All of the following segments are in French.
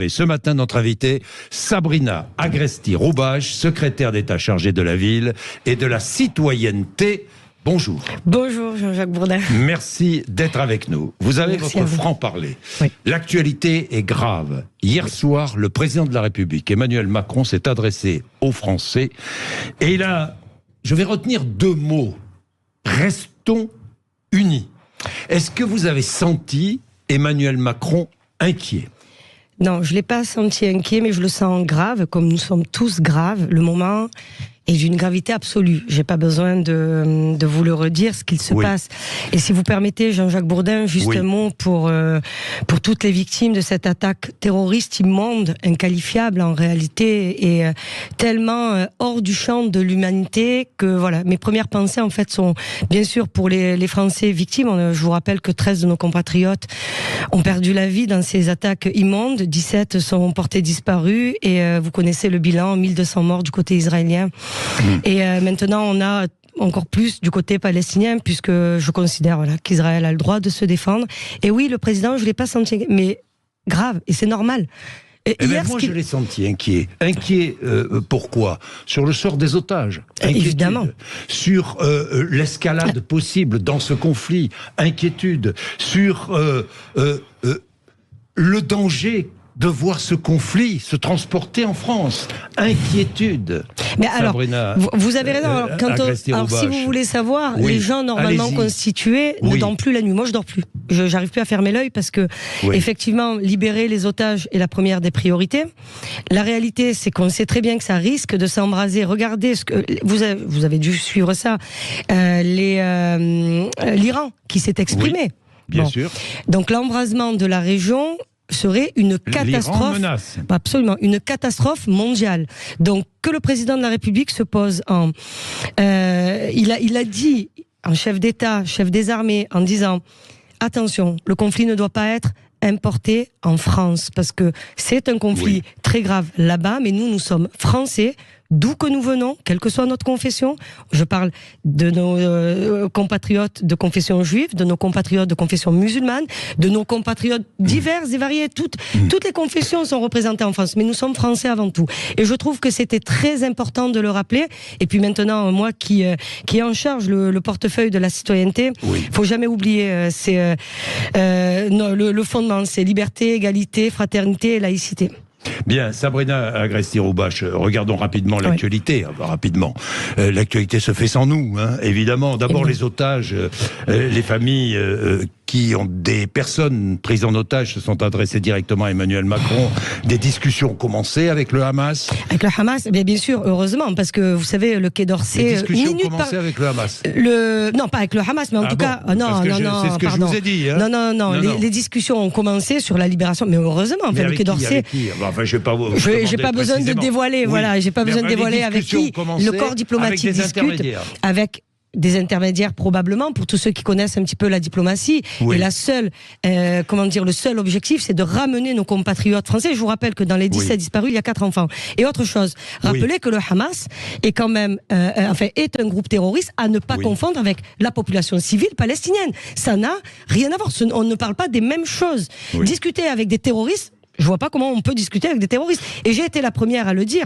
Et ce matin, notre invitée, Sabrina Agresti-Roubache, secrétaire d'État chargée de la ville et de la citoyenneté. Bonjour. Bonjour Jean-Jacques Bourdin. Merci d'être avec nous. Vous avez votre franc-parler. Oui. L'actualité est grave. Hier soir, le président de la République, Emmanuel Macron, s'est adressé aux Français et je vais retenir deux mots. Restons unis. Est-ce que vous avez senti Emmanuel Macron inquiet ? Non, je ne l'ai pas senti inquiet, mais je le sens grave, comme nous sommes tous graves. Le moment est d'une gravité absolue. J'ai pas besoin de vous le redire, ce qu'il se passe. Et si vous permettez, Jean-Jacques Bourdin, juste un mot pour toutes les victimes de cette attaque terroriste immonde, inqualifiable en réalité, et tellement hors du champ de l'humanité que voilà. Mes premières pensées en fait sont bien sûr pour les Français victimes. Je vous rappelle que 13 de nos compatriotes ont perdu la vie dans ces attaques immondes. 17 sont portés disparus et vous connaissez le bilan, 1200 morts du côté israélien. Et maintenant, on a encore plus du côté palestinien, puisque je considère qu'Israël a le droit de se défendre. Et oui, le président, je ne l'ai pas senti, mais grave, et c'est normal. Moi, je l'ai senti inquiet. Inquiet, pourquoi ? Sur le sort des otages. Évidemment. Sur l'escalade possible dans ce conflit. Inquiétude. Sur le danger de voir ce conflit se transporter en France. Inquiétude. Mais alors, Sabrina, vous avez raison. Alors, si vous voulez savoir, les gens normalement constitués ne dorment plus la nuit. Moi, je dors plus. J'arrive plus à fermer l'œil parce que, effectivement, libérer les otages est la première des priorités. La réalité, c'est qu'on sait très bien que ça risque de s'embraser. Regardez ce que vous avez dû suivre ça. L'Iran qui s'est exprimé. Bien sûr. Donc, l'embrasement de la région serait une catastrophe, absolument, une catastrophe mondiale. Donc que le président de la République se pose il a dit en chef d'État, chef des armées, en disant attention, le conflit ne doit pas être importé en France parce que c'est un conflit très grave là-bas, mais nous sommes français. D'où que nous venons, quelle que soit notre confession, je parle de nos compatriotes de confession juive, de nos compatriotes de confession musulmane, de nos compatriotes divers et variés, toutes les confessions sont représentées en France, mais nous sommes français avant tout. Et je trouve que c'était très important de le rappeler. Et puis maintenant, moi qui ai en charge le portefeuille de la citoyenneté, faut jamais oublier, le fondement, c'est liberté, égalité, fraternité et laïcité. Bien, Sabrina Agresti-Roubache, regardons rapidement l'actualité. Rapidement, l'actualité se fait sans nous, évidemment. D'abord les otages, les familles qui ont des personnes prises en otage se sont adressées directement à Emmanuel Macron. Des discussions ont commencé avec le Hamas. Avec le Hamas, bien sûr, heureusement, parce que vous savez, le Quai d'Orsay... Les discussions ont commencé avec le Hamas. Non, pas avec le Hamas, mais en tout cas... Non, c'est ce que je vous ai dit. Non. Les discussions ont commencé sur la libération, mais heureusement, le Quai d'Orsay... Je j'ai pas besoin de dévoiler, j'ai pas besoin de dévoiler avec qui. Le corps diplomatique discute avec des intermédiaires probablement, pour tous ceux qui connaissent un petit peu la diplomatie. Et la seule, le seul objectif, c'est de ramener nos compatriotes français. Je vous rappelle que dans les 17 disparus, il y a 4 enfants. Et autre chose, rappelez que le Hamas est quand même, est un groupe terroriste à ne pas confondre avec la population civile palestinienne. Ça n'a rien à voir. On ne parle pas des mêmes choses. Discuter avec des terroristes, je vois pas comment on peut discuter avec des terroristes. Et j'ai été la première à le dire.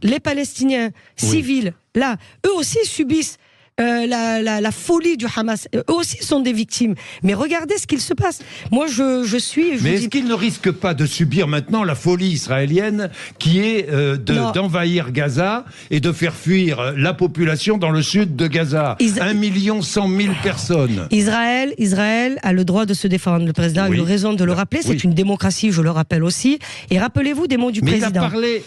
Les Palestiniens civils, là, eux aussi subissent la folie du Hamas. Eux aussi sont des victimes. Mais regardez ce qu'il se passe. Moi, je suis... Mais est-ce qu'ils ne risquent pas de subir maintenant la folie israélienne qui est d'envahir Gaza et de faire fuir la population dans le sud de Gaza 1 100 000 personnes. Israël a le droit de se défendre. Le président a eu raison de le rappeler. C'est une démocratie, je le rappelle aussi. Et rappelez-vous des mots du président. Mais il a parlé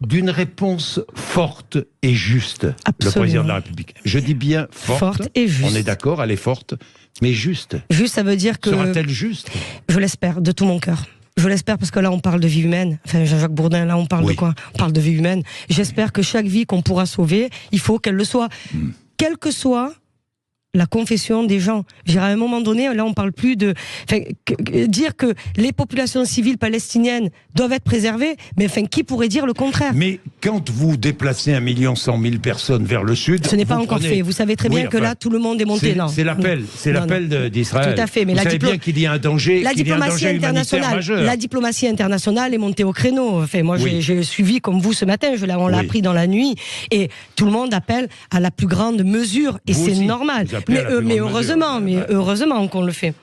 d'une réponse forte et juste, le président de la République. Je dis bien forte et juste. On est d'accord, elle est forte, mais juste. Juste, ça veut dire que... Sera-t-elle juste ? Je l'espère, de tout mon cœur. Je l'espère parce que là, on parle de vie humaine. Enfin, Jean-Jacques Bourdin, là, on parle de quoi ? On parle de vie humaine. J'espère que chaque vie qu'on pourra sauver, il faut qu'elle le soit. Quel que soit la confession des gens. Je dirais, à un moment donné, là, on parle plus de... dire que les populations civiles palestiniennes doivent être préservées, mais qui pourrait dire le contraire? Mais quand vous déplacez 1 100 000 personnes vers le sud... Ce n'est pas encore fait. Vous savez très bien que là, tout le monde est monté. C'est l'appel d'Israël. Tout à fait. Mais vous savez bien qu'il y a un danger, humanitaire majeur. La diplomatie internationale est montée au créneau. Moi, j'ai suivi comme vous ce matin, on l'a appris dans la nuit, et tout le monde appelle à la plus grande mesure, et c'est normal. Mais heureusement qu'on le fait.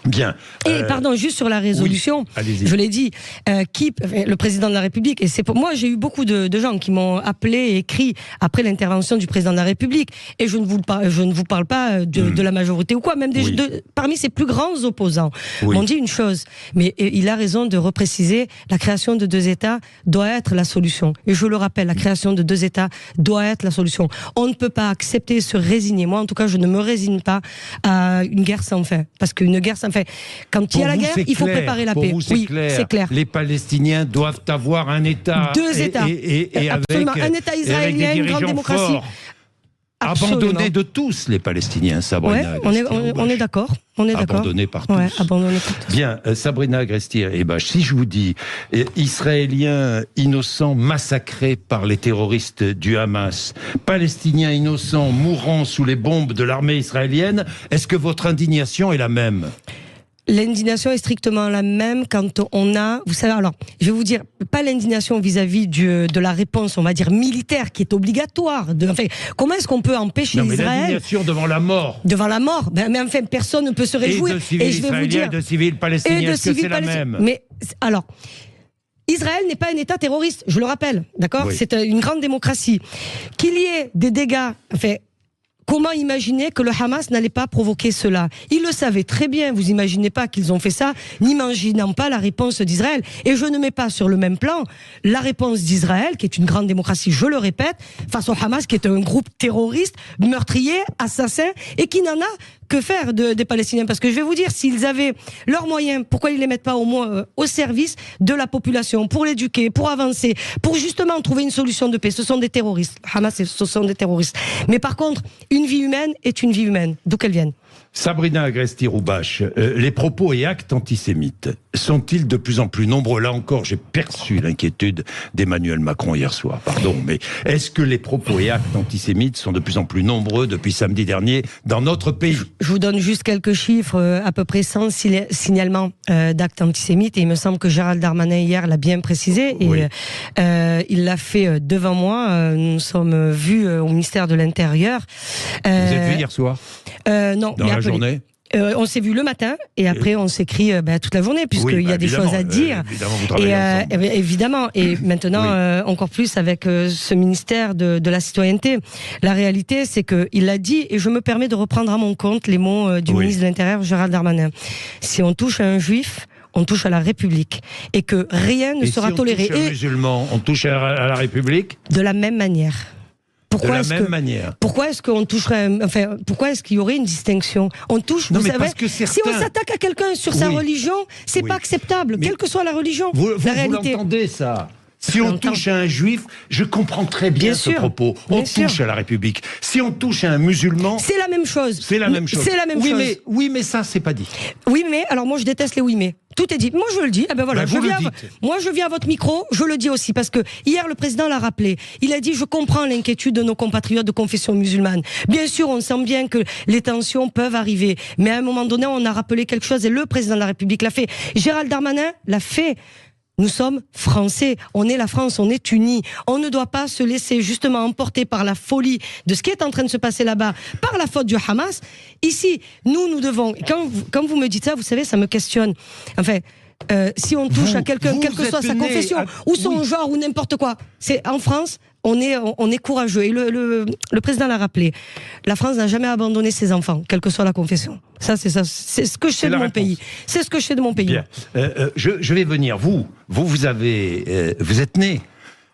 Bien. Et pardon, juste sur la résolution, je l'ai dit, le président de la République, et c'est pour moi, j'ai eu beaucoup de gens qui m'ont appelé et écrit après l'intervention du président de la République, et je ne vous parle pas de la majorité ou quoi, même parmi ses plus grands opposants, m'ont dit une chose, mais il a raison de repréciser, la création de 2 États doit être la solution. Et je le rappelle, la création de 2 États doit être la solution. On ne peut pas accepter, se résigner. Moi, en tout cas, je ne me résigne pas à une guerre sans fin, parce qu'une guerre sans fin, quand il y a la guerre, il faut préparer la paix. Oui, c'est clair. Les Palestiniens doivent avoir un État. 2 États. Et absolument. Un État israélien, une grande démocratie. Abandonnés de tous, les Palestiniens, Sabrina. On est d'accord. Abandonnés par tous. Bien, Sabrina Agresti-Roubache, si je vous dis Israéliens innocents massacrés par les terroristes du Hamas, Palestiniens innocents mourant sous les bombes de l'armée israélienne, est-ce que votre indignation est la même ? L'indignation est strictement la même quand on a, vous savez, alors, je vais vous dire, pas l'indignation vis-à-vis de la réponse, on va dire, militaire, qui est obligatoire. Comment est-ce qu'on peut empêcher Israël... l'indignation devant la mort. Devant la mort. Mais enfin, personne ne peut se réjouir. Et je vais vous dire... de civils palestiniens, est-ce que c'est la même ? Mais, alors... Israël n'est pas un État terroriste, je le rappelle, d'accord ? C'est une grande démocratie. Qu'il y ait des dégâts... Comment imaginer que le Hamas n'allait pas provoquer cela? Ils le savaient très bien, vous imaginez pas qu'ils ont fait ça, n'imaginant pas la réponse d'Israël. Et je ne mets pas sur le même plan la réponse d'Israël, qui est une grande démocratie, je le répète, face au Hamas, qui est un groupe terroriste, meurtrier, assassin, et qui n'en a que faire des Palestiniens. Parce que je vais vous dire, s'ils avaient leurs moyens, pourquoi ils ne les mettent pas au moins au service de la population, pour l'éduquer, pour avancer, pour justement trouver une solution de paix? Ce sont des terroristes. Hamas, ce sont des terroristes. Mais par contre, une vie humaine est une vie humaine, d'où qu'elle vienne. Sabrina Agresti-Roubache, les propos et actes antisémites sont-ils de plus en plus nombreux? Là encore, j'ai perçu l'inquiétude d'Emmanuel Macron hier soir, pardon, mais est-ce que les propos et actes antisémites sont de plus en plus nombreux depuis samedi dernier dans notre pays? Je vous donne juste quelques chiffres, à peu près 100 signalements d'actes antisémites, et il me semble que Gérald Darmanin hier l'a bien précisé, et il l'a fait devant moi. Nous sommes vus au ministère de l'Intérieur. Vous êtes vu hier soir? Non. Dans la journée? On s'est vu le matin, et après on s'écrit toute la journée, puisqu'il y a des choses à dire. Évidemment, vous travaillez ensemble. Évidemment, et maintenant encore plus avec ce ministère de la citoyenneté. La réalité, c'est qu'il l'a dit, et je me permets de reprendre à mon compte les mots du ministre de l'Intérieur, Gérald Darmanin. Si on touche à un juif, on touche à la République, et que rien ne sera toléré. Si on touche à un musulman, on touche à la République? De la même manière. Pourquoi est-ce qu'on toucherait, pourquoi est-ce qu'il y aurait une distinction? On touche, vous savez, si on s'attaque à quelqu'un sur sa religion, c'est pas acceptable, quelle que soit la religion. Vous l'entendez, ça? Si on touche à un juif, je comprends très bien ce propos. On touche à la République. Si on touche à un musulman... C'est la même chose. C'est la même chose. Oui, mais ça, c'est pas dit. Oui, mais, alors moi, je déteste les oui, mais. Tout est dit. Moi, je le dis. Moi, je viens à votre micro, je le dis aussi, parce que hier, le président l'a rappelé. Il a dit, je comprends l'inquiétude de nos compatriotes de confession musulmane. Bien sûr, on sent bien que les tensions peuvent arriver. Mais à un moment donné, on a rappelé quelque chose, et le président de la République l'a fait. Gérald Darmanin l'a fait. Nous sommes français, on est la France, on est unis. On ne doit pas se laisser justement emporter par la folie de ce qui est en train de se passer là-bas, par la faute du Hamas. Ici, nous devons... Quand vous me dites ça, vous savez, ça me questionne. Enfin, si on touche à quelqu'un, quelle que soit sa confession, ou son genre, ou n'importe quoi, c'est en France... On est courageux, et le président l'a rappelé. La France n'a jamais abandonné ses enfants, quelle que soit la confession. Ça, c'est ce que je sais de mon pays. C'est ce que je sais de mon pays. Bien. Je vais venir. Vous êtes né.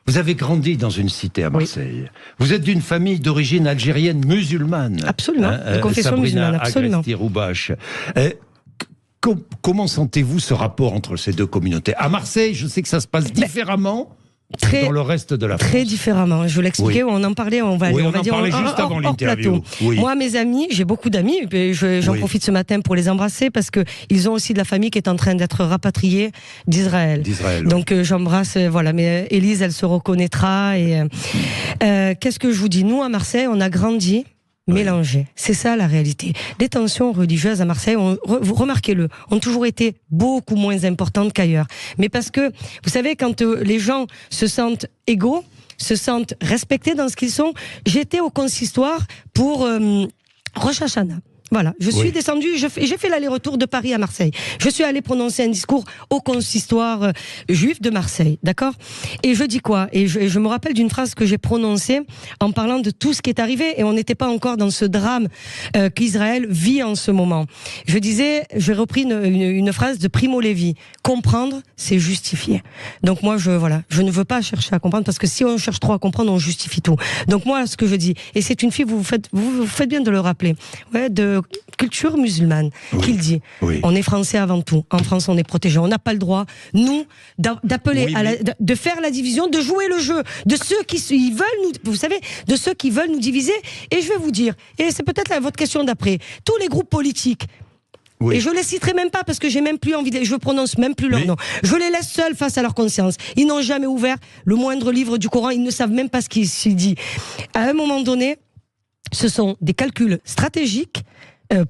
Vous avez grandi dans une cité à Marseille. Vous êtes d'une famille d'origine algérienne musulmane. Absolument. De confession musulmane. Absolument. Agresti-Roubache. Comment sentez-vous ce rapport entre ces deux communautés? À Marseille, je sais que ça se passe différemment. dans le reste de la France. Très différemment. Je l'expliquais, on en parlait, on va parlait juste avant l'interview. Moi, mes amis, j'ai beaucoup d'amis, j'en profite ce matin pour les embrasser parce que ils ont aussi de la famille qui est en train d'être rapatriée d'Israël. Donc j'embrasse, voilà. Mais Élise, elle se reconnaîtra. Et qu'est-ce que je vous dis ? Nous, à Marseille, on a grandi mélangés. C'est ça la réalité. Les tensions religieuses à Marseille, remarquez-le, ont toujours été beaucoup moins importantes qu'ailleurs. Mais parce que, vous savez, quand les gens se sentent égaux, se sentent respectés dans ce qu'ils sont, j'étais au consistoire pour Rosh Hashanah. Voilà, je suis descendue, j'ai fait l'aller-retour de Paris à Marseille. Je suis allée prononcer un discours au consistoire juif de Marseille, d'accord ? Et je dis quoi ? Et je me rappelle d'une phrase que j'ai prononcée en parlant de tout ce qui est arrivé, et on n'était pas encore dans ce drame qu'Israël vit en ce moment. Je disais, j'ai repris une phrase de Primo Levi, comprendre, c'est justifier. Donc moi, je ne veux pas chercher à comprendre, parce que si on cherche trop à comprendre, on justifie tout. Donc moi, ce que je dis, et c'est une fille, vous faites bien de le rappeler, de culture musulmane, qu'il dit. On est français avant tout. En France, on est protégé. On n'a pas le droit, nous, d'appeler de faire la division, de jouer le jeu de ceux qui veulent nous, vous savez, de ceux qui veulent nous diviser. Et je vais vous dire, et c'est peut-être votre question d'après, tous les groupes politiques. Et je les citerai même pas parce que j'ai même plus envie je prononce même plus leur nom. Je les laisse seuls face à leur conscience. Ils n'ont jamais ouvert le moindre livre du Coran. Ils ne savent même pas ce qu'il dit. À un moment donné, ce sont des calculs stratégiques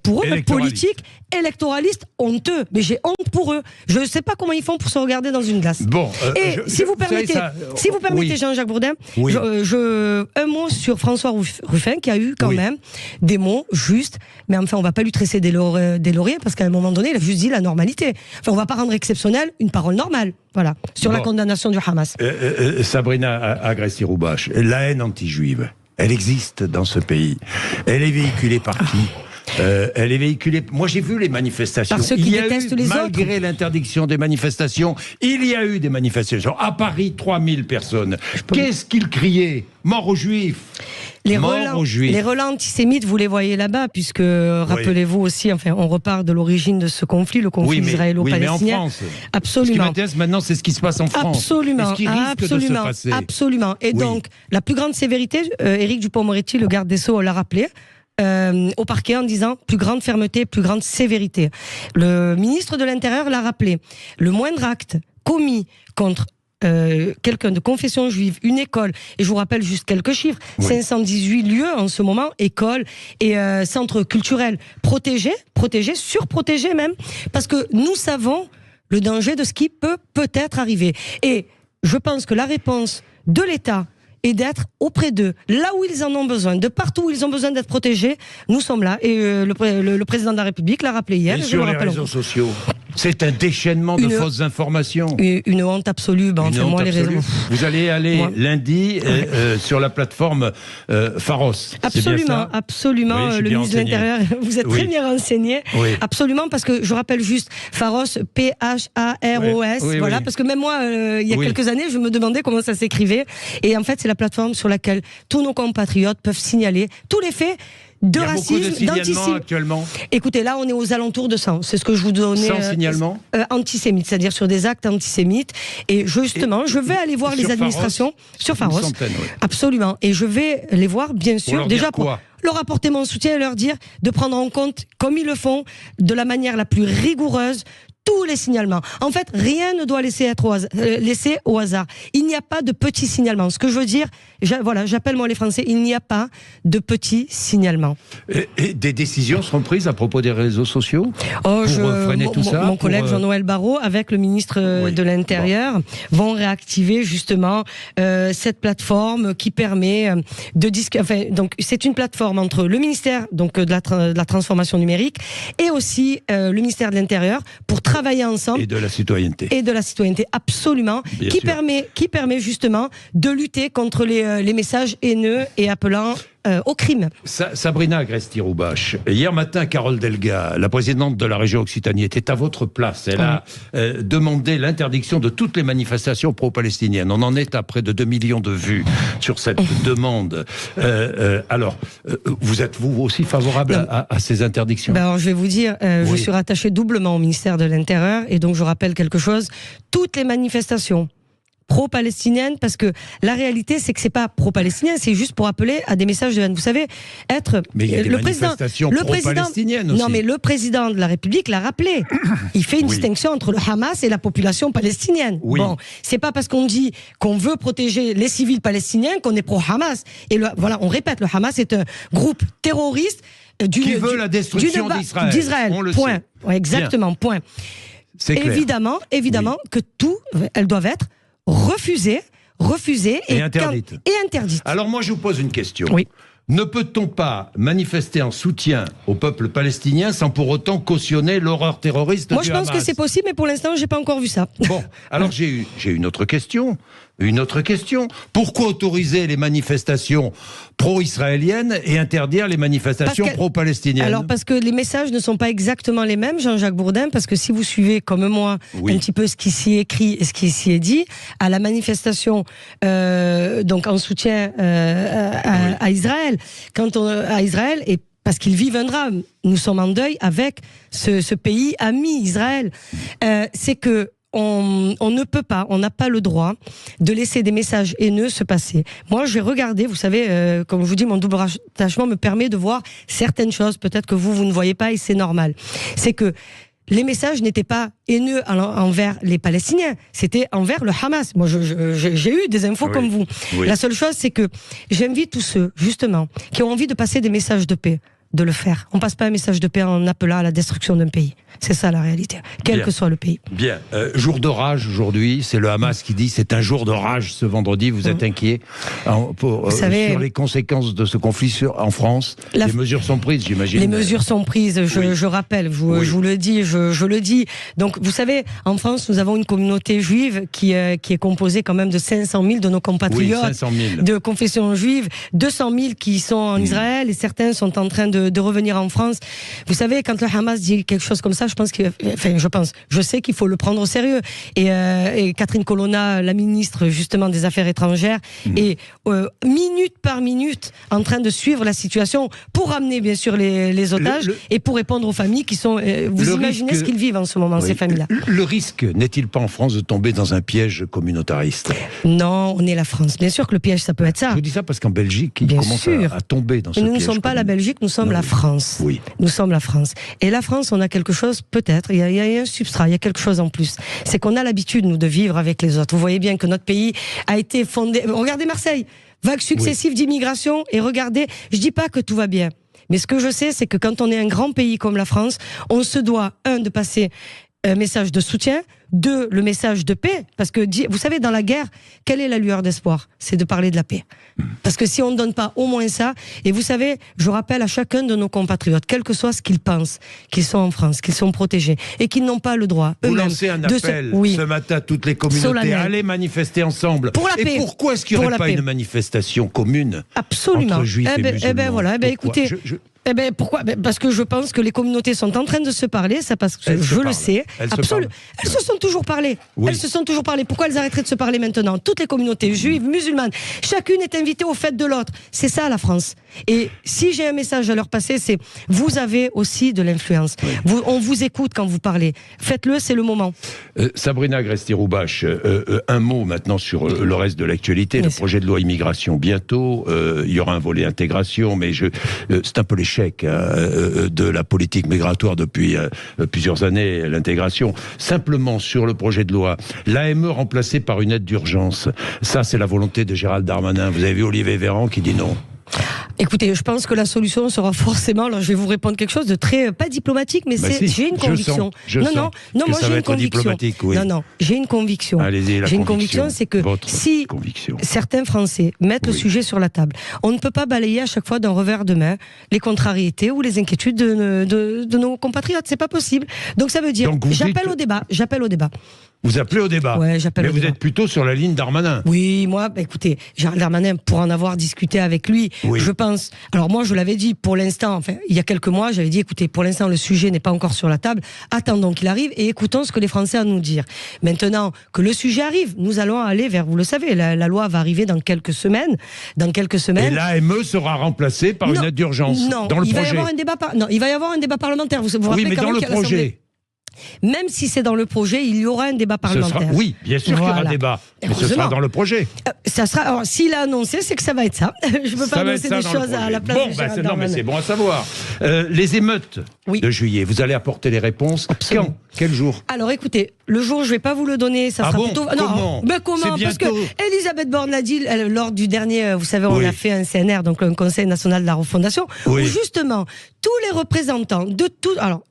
pour eux, politiques, électoralistes, honteux. Mais j'ai honte pour eux. Je ne sais pas comment ils font pour se regarder dans une glace. Bon, et si vous permettez, Jean-Jacques Bourdin, un mot sur François Ruffin, qui a eu quand même des mots justes. Mais enfin, on ne va pas lui tresser des lauriers parce qu'à un moment donné, il a juste dit la normalité. Enfin, on ne va pas rendre exceptionnel une parole normale. Voilà, sur la condamnation du Hamas. Sabrina Agresti-Roubache, la haine anti-juive, elle existe dans ce pays. Elle est véhiculée par qui ? Elle est véhiculée. Moi, j'ai vu les manifestations. Par ceux qui détestent les autres. Malgré l'interdiction des manifestations, il y a eu des manifestations. À Paris, 3000 personnes. Qu'est-ce qu'ils criaient ? Mort aux Juifs. Les relents antisémites, vous les voyez là-bas, puisque, rappelez-vous aussi, enfin, on repart de l'origine de ce conflit, le conflit israélo-palestinien. Mais en France. Absolument. Ce qui m'intéresse maintenant, c'est ce qui se passe en France. Absolument. Et ce qui risque de se passer. Absolument. Et donc, la plus grande sévérité, Éric Dupond-Moretti, le garde des Sceaux, l'a rappelé, au parquet en disant plus grande fermeté, plus grande sévérité. Le ministre de l'Intérieur l'a rappelé. Le moindre acte commis contre quelqu'un de confession juive, une école, et je vous rappelle juste quelques chiffres, 518 lieux en ce moment, écoles et centres culturels protégés, surprotégés même, parce que nous savons le danger de ce qui peut-être arriver. Et je pense que la réponse de l'État et d'être auprès d'eux, là où ils en ont besoin, de partout où ils ont besoin d'être protégés, nous sommes là. Et le président de la République l'a rappelé hier. Et sur les réseaux sociaux, c'est un déchaînement de fausses informations. Une honte absolue. Les réseaux. Vous allez lundi sur la plateforme Pharos. Absolument. Le ministre de l'Intérieur, vous êtes très bien renseigné. Absolument, parce que je rappelle juste Pharos, P-H-A-R-O-S. Parce que même moi, il y a quelques années, je me demandais comment ça s'écrivait. Et en fait, c'est la plateforme sur laquelle tous nos compatriotes peuvent signaler tous les faits de racisme, d'antisémitisme. Actuellement. Écoutez, là, on est aux alentours de 100. C'est ce que je vous donnais. 100 signalements antisémites, c'est-à-dire sur des actes antisémites. Et justement, je vais aller voir les administrations sur Pharos. Absolument. Et je vais les voir, bien sûr, déjà pour leur apporter mon soutien et leur dire de prendre en compte, comme ils le font, de la manière la plus rigoureuse, tous les signalements. En fait, rien ne doit laisser au hasard. Il n'y a pas de petits signalements. Ce que je veux dire, j'appelle moi les Français, il n'y a pas de petits signalements. Et des décisions seront prises à propos des réseaux sociaux pour freiner tout ça. Mon collègue Jean-Noël Barrot, avec le ministre de l'Intérieur, vont réactiver justement cette plateforme qui permet donc c'est une plateforme entre le ministère de la transformation numérique et aussi le ministère de l'Intérieur pour travailler ensemble. Et de la citoyenneté. Absolument. Qui permet justement de lutter contre les messages haineux et appelant au crime. Sabrina Agresti-Roubache, hier matin, Carole Delga, la présidente de la région Occitanie, était à votre place. Elle a demandé l'interdiction de toutes les manifestations pro-palestiniennes. On en est à près de 2 millions de vues sur cette demande. Alors, vous êtes vous aussi favorable à ces interdictions ? Alors, je vais vous dire, je suis rattachée doublement au ministère de l'Intérieur, et donc je rappelle quelque chose. Toutes les manifestations pro-palestinienne, parce que la réalité, c'est que c'est pas pro-palestinien, c'est juste pour appeler à des messages de haine. Vous savez, mais il y a des manifestations pro-palestiniennes aussi. Non, mais le président de la République l'a rappelé. Il fait une distinction entre le Hamas et la population palestinienne. Oui. Bon, c'est pas parce qu'on dit qu'on veut protéger les civils palestiniens qu'on est pro-Hamas. Et voilà, on répète, le Hamas est un groupe terroriste qui veut la destruction d'Israël. On le point. Sait. Ouais, exactement. Bien. Point. C'est clair. Évidemment que elles doivent être refusées et interdites. Alors moi, je vous pose une question. Oui. Ne peut-on pas manifester en soutien au peuple palestinien sans pour autant cautionner l'horreur terroriste du Hamas ? Moi, je pense que c'est possible, mais pour l'instant, j'ai pas encore vu ça. Bon, alors j'ai une autre question. Pourquoi autoriser les manifestations pro-israéliennes et interdire les manifestations pro-palestiniennes ? Alors, parce que les messages ne sont pas exactement les mêmes, Jean-Jacques Bourdin, parce que si vous suivez, comme moi, un petit peu ce qui s'y est écrit et ce qui s'y est dit, à la manifestation donc en soutien à Israël, à Israël, et parce qu'ils vivent un drame, nous sommes en deuil avec ce pays ami, Israël, c'est que on ne peut pas, on n'a pas le droit de laisser des messages haineux se passer. Moi, j'ai regardé, vous savez, comme je vous dis, mon double attachement me permet de voir certaines choses, peut-être que vous ne voyez pas, et c'est normal. C'est que les messages n'étaient pas haineux envers les Palestiniens, c'était envers le Hamas. Moi, j'ai eu des infos comme vous. Oui. La seule chose, c'est que j'invite tous ceux, justement, qui ont envie de passer des messages de paix, de le faire. On passe pas un message de paix en appelant à la destruction d'un pays. C'est ça la réalité, quel que soit le pays. Bien. Jour de rage aujourd'hui, c'est le Hamas qui dit c'est un jour de rage ce vendredi. Vous êtes inquiet sur les conséquences de ce conflit en France? Les mesures sont prises, j'imagine. Les mesures sont prises, je rappelle, je vous le dis, je le dis. Donc vous savez, en France, nous avons une communauté juive qui est composée quand même de 500 000 de nos compatriotes 500 000. De confession juive, 200 000 qui sont en Israël et certains sont en train de revenir en France. Vous savez, quand le Hamas dit quelque chose comme ça, je sais qu'il faut le prendre au sérieux. Et Catherine Colonna, la ministre justement des Affaires étrangères, est minute par minute en train de suivre la situation pour ramener bien sûr les otages et pour répondre aux familles qui sont. Vous imaginez ce qu'ils vivent en ce moment, ces familles-là. Le risque n'est-il pas en France de tomber dans un piège communautariste? Non, on est la France. Bien sûr que le piège, ça peut être ça. Je vous dis ça parce qu'en Belgique, ils commencent à tomber dans ce piège. Nous ne sommes pas la Belgique, nous sommes la France. Oui. Nous sommes la France. Et la France, on a quelque chose, peut-être, il y a un substrat, il y a quelque chose en plus. C'est qu'on a l'habitude, nous, de vivre avec les autres. Vous voyez bien que notre pays a été fondé... Regardez Marseille, vague successive d'immigration, et regardez, je dis pas que tout va bien. Mais ce que je sais, c'est que quand on est un grand pays comme la France, on se doit, de passer un message de soutien, 2, le message de paix, parce que vous savez, dans la guerre, quelle est la lueur d'espoir? C'est de parler de la paix. Parce que si on ne donne pas au moins ça, et vous savez, je rappelle à chacun de nos compatriotes, quel que soit ce qu'ils pensent, qu'ils sont en France, qu'ils sont protégés, et qu'ils n'ont pas le droit eux-mêmes. Vous lancez un appel ce matin à toutes les communautés, allez manifester ensemble. Pour la paix. Et pourquoi est-ce qu'il n'y aurait pas une manifestation commune entre juifs et musulmans? Écoutez... pourquoi? Parce que je pense que les communautés sont en train de se parler, ça parce que je le sais. Elles se sont toujours parlé. Oui. Elles se sont toujours parlé. Pourquoi elles arrêteraient de se parler maintenant? Toutes les communautés juives, musulmanes, chacune est invitée aux fêtes de l'autre. C'est ça la France. Et si j'ai un message à leur passer, c'est vous avez aussi de l'influence. Oui. On vous écoute quand vous parlez. Faites-le, c'est le moment. Sabrina Agresti-Roubache, un mot maintenant sur le reste de l'actualité. Le projet de loi immigration bientôt. Il y aura un volet intégration, mais c'est un peu l'échec de la politique migratoire depuis plusieurs années, l'intégration. Simplement sur le projet de loi, l'AME remplacée par une aide d'urgence. Ça, c'est la volonté de Gérald Darmanin. Vous avez vu Olivier Véran qui dit non. Écoutez, je pense que la solution sera forcément, alors je vais vous répondre quelque chose de très, pas diplomatique, mais j'ai une conviction. Non, moi j'ai une conviction. Oui. Non, j'ai une conviction. Allez-y, j'ai une conviction, c'est que si certains Français mettent le sujet sur la table, on ne peut pas balayer à chaque fois d'un revers de main les contrariétés ou les inquiétudes de nos compatriotes. C'est pas possible. Donc ça veut dire, j'appelle au débat. Vous appelez au débat. Ouais, j'appelle au débat. Mais vous êtes plutôt sur la ligne Darmanin. Oui, moi, écoutez, Gérald Darmanin, pour en avoir discuté avec lui, je pense... Alors moi, je l'avais dit, pour l'instant, enfin, il y a quelques mois, j'avais dit, écoutez, pour l'instant, le sujet n'est pas encore sur la table, attendons qu'il arrive et écoutons ce que les Français ont à nous dire. Maintenant que le sujet arrive, nous allons aller vers, vous le savez, la loi va arriver dans quelques semaines. Et l'AME sera remplacée par une aide d'urgence dans le projet. Il va y avoir un débat parlementaire. Vous rappelez mais quand dans même le projet. même si c'est dans le projet, il y aura un débat parlementaire. Oui, bien sûr qu'il y aura un débat, mais ce sera dans le projet. Ça sera. Alors, s'il a annoncé, c'est que ça va être ça. Je ne peux pas annoncer des choses à la place de Gérald Darmanin. Non, mais c'est bon à savoir. Les émeutes de juillet, vous allez apporter les réponses. Absolument. Quand? Quel jour? Alors écoutez, le jour, je ne vais pas vous le donner, ça sera plutôt... Comment? Mais comment? Parce que Elisabeth Borne l'a dit lors du dernier, vous savez, on a fait un CNR, donc un Conseil National de la Refondation, où justement, tous les représentants de tout, alors,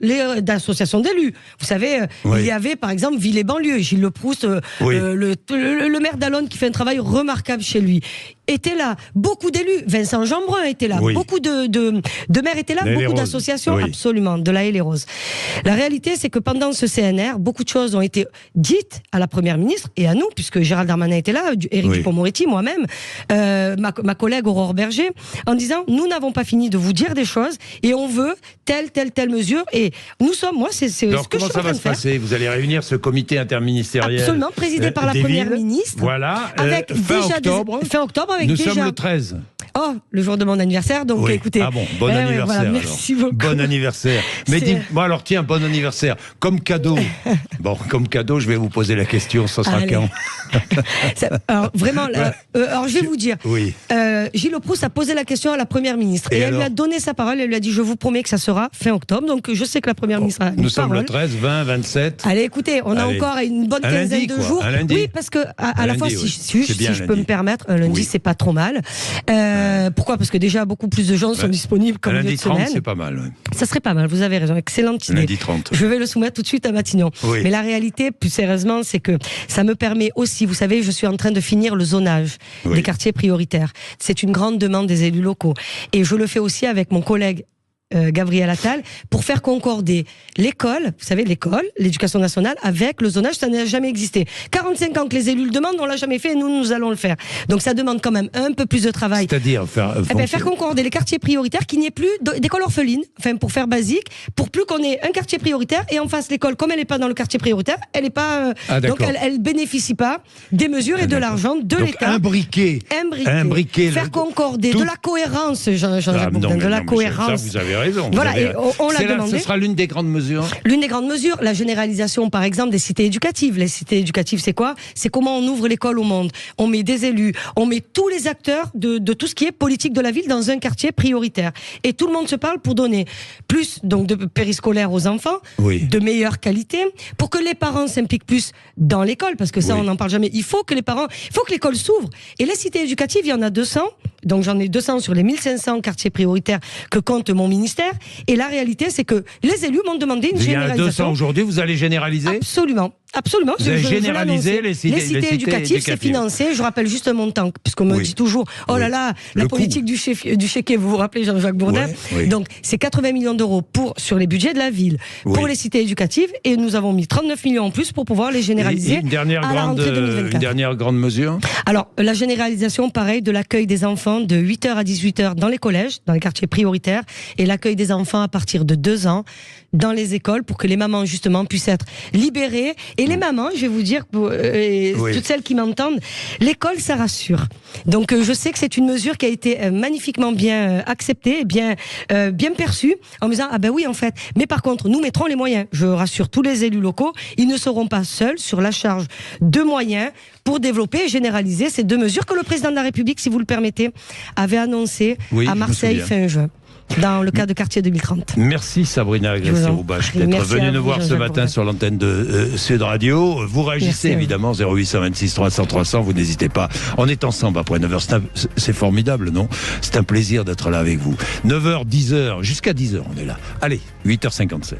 d'associations d'élus, vous savez, il y avait par exemple Ville et Banlieue, Gilles Leproust, le maire d'Allonne qui fait un travail remarquable chez lui, était là, beaucoup d'élus, Vincent Jeanbrun était là, beaucoup de maires étaient là, beaucoup d'associations, absolument, de la Haie les Roses. La réalité, c'est que pendant ce CNR, beaucoup de choses ont été dites à la Première ministre et à nous, puisque Gérald Darmanin était là, Éric Dupond-Moretti, moi-même, ma collègue Aurore Berger, en disant, nous n'avons pas fini de vous dire des choses et on veut telle mesure, et nous sommes, moi, c'est ce que je suis en train de faire. Comment ça va se passer? Vous allez réunir ce comité interministériel? Absolument, présidé par la Première ministre. Voilà, avec fin octobre. Fin octobre, avec nous sommes le 13. Oh, le jour de mon anniversaire, donc écoutez. Ah bon, bon anniversaire. Voilà, merci beaucoup. Bon anniversaire. Mais dites-moi alors, tiens, bon anniversaire. Comme cadeau. Comme cadeau, je vais vous poser la question, ça sera quand? Alors, vraiment, alors je vais vous dire. Gilles Leproust a posé la question à la Première ministre. Et elle lui a donné sa parole, elle lui a dit, je vous promets que ça sera fin octobre. Donc je sais que la Première ministre a une Nous sommes parole. le 13, 20, 27. Allez, écoutez, on a encore une bonne quinzaine de jours. Oui, parce que à la fois, si je peux me permettre, un lundi, c'est pas trop mal. Pourquoi? Parce que déjà, beaucoup plus de gens sont disponibles comme lundi une semaine. 30, c'est pas mal. Ça serait pas mal, vous avez raison. Excellente idée. Lundi 30. Je vais le soumettre tout de suite à Matignon. Mais la réalité, plus sérieusement, c'est que ça me permet aussi, vous savez, je suis en train de finir le zonage des quartiers prioritaires. C'est une grande demande des élus locaux. Et je le fais aussi avec mon collègue Gabriel Attal, pour faire concorder l'école, vous savez, l'éducation nationale, avec le zonage, ça n'a jamais existé. 45 ans que les élus le demandent, on l'a jamais fait, et nous allons le faire. Donc ça demande quand même un peu plus de travail. C'est-à-dire faire concorder les quartiers prioritaires, qu'il n'y ait plus d'école orpheline, enfin pour faire basique, pour plus qu'on ait un quartier prioritaire et en face l'école, comme elle n'est pas dans le quartier prioritaire, elle n'est pas, donc elle bénéficie pas des mesures et de l'argent de l'État. Imbriquer, faire concorder de la cohérence, Jean-Jacques Bourdin, de la cohérence. Ça, vous avez raison. Voilà, et on l'a demandé. Ce sera l'une des grandes mesures. L'une des grandes mesures, la généralisation, par exemple, des cités éducatives. Les cités éducatives, c'est quoi? C'est comment on ouvre l'école au monde. On met des élus, on met tous les acteurs de tout ce qui est politique de la ville dans un quartier prioritaire. Et tout le monde se parle pour donner plus donc de périscolaire aux enfants, de meilleure qualité, pour que les parents s'impliquent plus dans l'école, parce que ça, on n'en parle jamais. Il faut que l'école s'ouvre. Et les cités éducatives, il y en a 200. Donc j'en ai 200 sur les 1500 quartiers prioritaires que compte mon ministère. Et la réalité, c'est que les élus m'ont demandé une généralisation. Il y a 200 aujourd'hui, vous allez généraliser? Absolument. Vous allez généraliser les cités éducatives, c'est financé. Je rappelle juste un montant, puisqu'on me dit toujours, oh là là, la politique du chéquier, vous vous rappelez Jean-Jacques Bourdin? Donc c'est 80 millions d'euros sur les budgets de la ville, pour les cités éducatives, et nous avons mis 39 millions en plus pour pouvoir les généraliser à la rentrée 2024. Une dernière grande mesure? Alors, la généralisation, pareil, de l'accueil des enfants de 8h à 18h dans les collèges, dans les quartiers prioritaires, et l'accueil des enfants à partir de 2 ans dans les écoles, pour que les mamans, justement, puissent être libérées. Et les mamans, je vais vous dire, toutes celles qui m'entendent, l'école, ça rassure. Donc, je sais que c'est une mesure qui a été magnifiquement bien acceptée, bien perçue, en me disant, ah ben oui, en fait. Mais par contre, nous mettrons les moyens. Je rassure tous les élus locaux, ils ne seront pas seuls sur la charge de moyens pour développer et généraliser ces 2 mesures que le président de la République, si vous le permettez, avait annoncées à Marseille fin juin, dans le cadre de Quartier 2030. Merci Sabrina Agresti-Roubache d'être venue nous voir ce matin sur l'antenne de Sud Radio. Vous réagissez évidemment 0826 300 300, vous n'hésitez pas. On est ensemble après 9h, c'est formidable, non? C'est un plaisir d'être là avec vous. 9h, 10h, jusqu'à 10h on est là. Allez, 8h57.